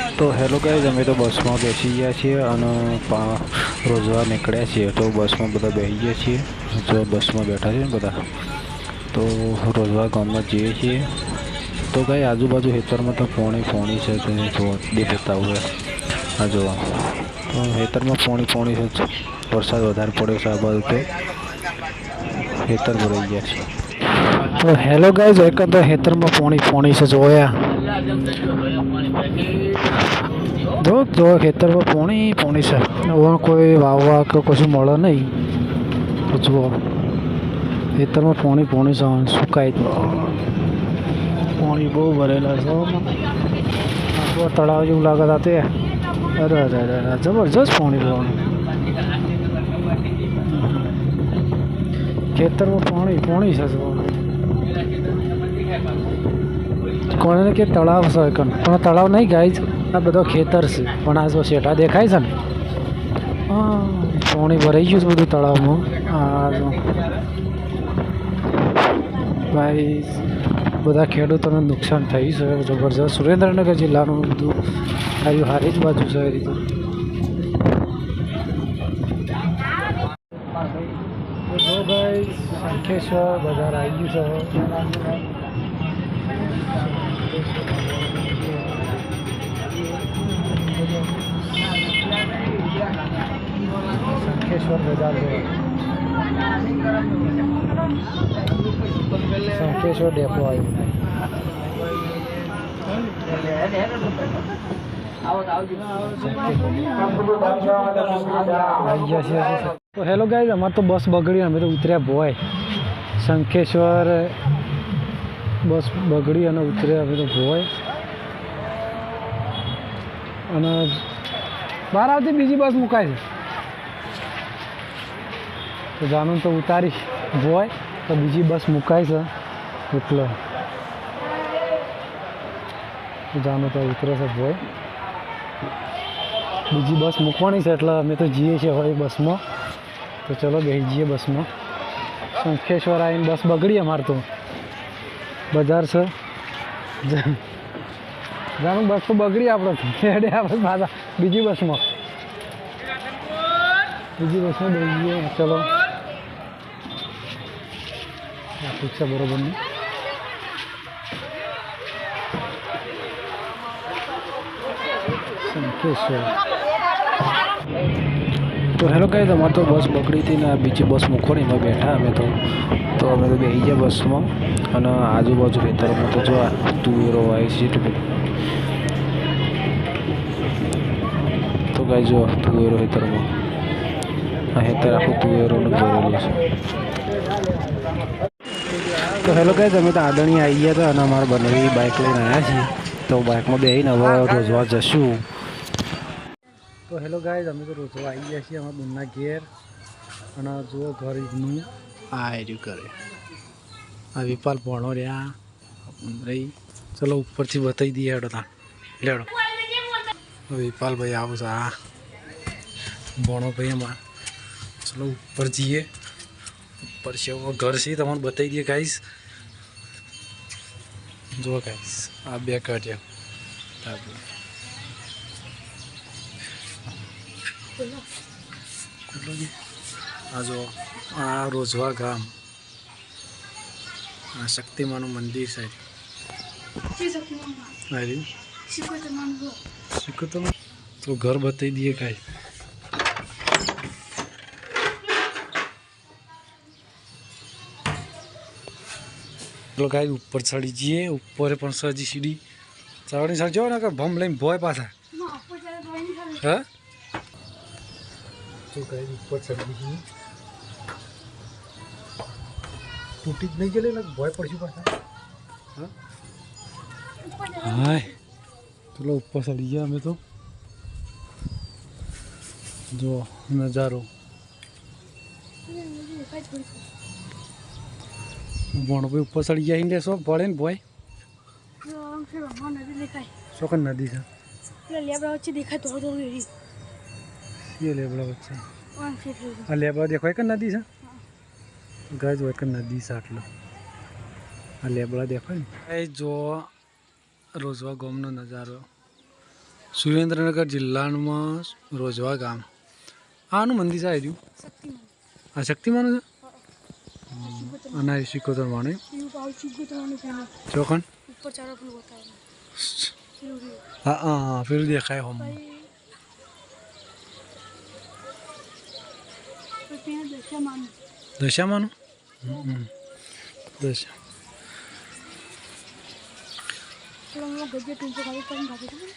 तो hello guys, अमे तो बस में बेसी गया छे अने रोजवा निकळ्या छे। तो बस में बधा बेसी गया छे, जो बस में बैठा छे बधा। तो रोजवा गाम में जीए छे। तो गाय आजूबाजू हेतर में तो फोणी छे, जो देखाता हुए आ जो तो हेतर में फोणी छे। वरसाद वधारे पड्यो छे आ बाजू, तो हेतर भराई गया छे। तो हेलो गाइस, एक तो हेतर में फोणी छे जोया। जो खेतर में पोणी से कोई वाववा के कुछ मळे नहीं। तो जुओ खेतर में पोणी से सुकाय पानी बहुत भरेला है। तलाव जो लागत आते। अरे अरे अरे जबरदस्त पानी खेतर में पानी से कोने के तलाव से पण तलाव नहीं गाइज, आ बधो खेतर से। पण आ जो शेठा देखाय छे ने पानी भराई गयुं छे बधुं तलाव में। आ जो भाई बधा खेडूतोने नुकसान थयुं छे जबरदस्त। सुरेन्द्रनगर जिल्लानुं बधुं आयुं हारी ज बाजू छे। जो गाइज शंखेश्वर बजार आई गयुं छे। शंखेश्वर बाजार शंखेश्वर डेपो आयो। तो हेलो गाइस, हमारे तो बस बगड़ी, हमें तो उतरिया भोय शंखेश्वर। बस बगड़ी और उतरे हमें तो भोय बार आवती बीजी बस मुकाय छे। तो जानु तो उतारी भोय तो बीजी बस मुकाय छे એટલે जानु तो उतरे छे भोय। बीजी बस मूकवानी छे એટલે અમે તો જીએ છીએ હવે बस में। तो चलो बेही जईए बस में। शंखेश्वर आईने बस बगड़ी अमार तो बजार से जानु बस तो बगड़ी आपड़े पाछा बीजी बस में बेसीए। चलो ठीक है बराबर नहीं। तो हेलो गाइस, हमारे तो बस बगड़ी थी ना, बीजी बस मूकवानी में बैठा अमे तो अमे तो बेही गया बस में। અને આજુબાજુ ખેતરમાં તો જો તુવેરો વાય છે। તો ગાય જો તુવેરો ખેતરમાં આ ખેતર આખું તુવેરોનું ભરેલું છે। તો હેલો ગાઈઝ, અમે તો આદરણી આવી ગયા હતા અને અમારા બંને બાઇક લઈને આવ્યા છીએ। તો બાઇકમાં બેસીને હવે રોજવા જશું। તો હેલો ગાઈઝ, અમે તો રોજવા આવી ગયા છીએ અમારા બુનના ઘેર। અને જુઓ ઘરનું આ રહ્યું કરે आ विपाल भणो रहा रही। चलो ऊपर थी बताई दिए हेडो था लेड़ो विपाल भाई आओ सा भणो भाई हमारा। चलो ऊपर जाइए, ऊपर से वो घर से तमने बताई दिए गाइस। जो गाइस आप बे काटिया आ जो आ रोजवा गाम शक्तिमान मंदिर है। तो घर बता दिए कई गाय ऊपर चढ़ी जाइए। ऊपर पर सजी सीढ़ी चढ़ी सर जाओ ना कर भम लई भोय पासा। हाँ तो गाय ऊपर चढ़ी जाइए, टूटी नहीं चले लग भय पड़ी पासा। हाँ चलो ऊपर चढ़ी गया हमें। तो जो नज़ारो बण पे ऊपर चढ़ी गया इंडिया सब पड़े न भय सोकन नदी से देखा तो ये लेबड़ा बच्चा आ लेबड़ा देखो एक नदी से गाय जो एक नदी से आटलो आ लेबड़ा देखो ने। जो रोजवा गामनो नजारो સુરેન્દ્રનગર જિલ્લામાં રોજવા ગામ આનું મંદિર છે રહ્યું શક્તિમાન આ શક્તિમાનું છે શિકોતર અને આ શિકોતર માનું એવું પાવ શિકોતરવાનું પેલું ચોકન ઉપર ચારો પેલું બતાવે પેલું રહ્યું. હા હા પેલું દેખાય હમ પછી ત્યાં દશામાનું દશામાનું દશા પેલા ગજે ટૂંચો ખાલી કરીને ખાતો હતો ને.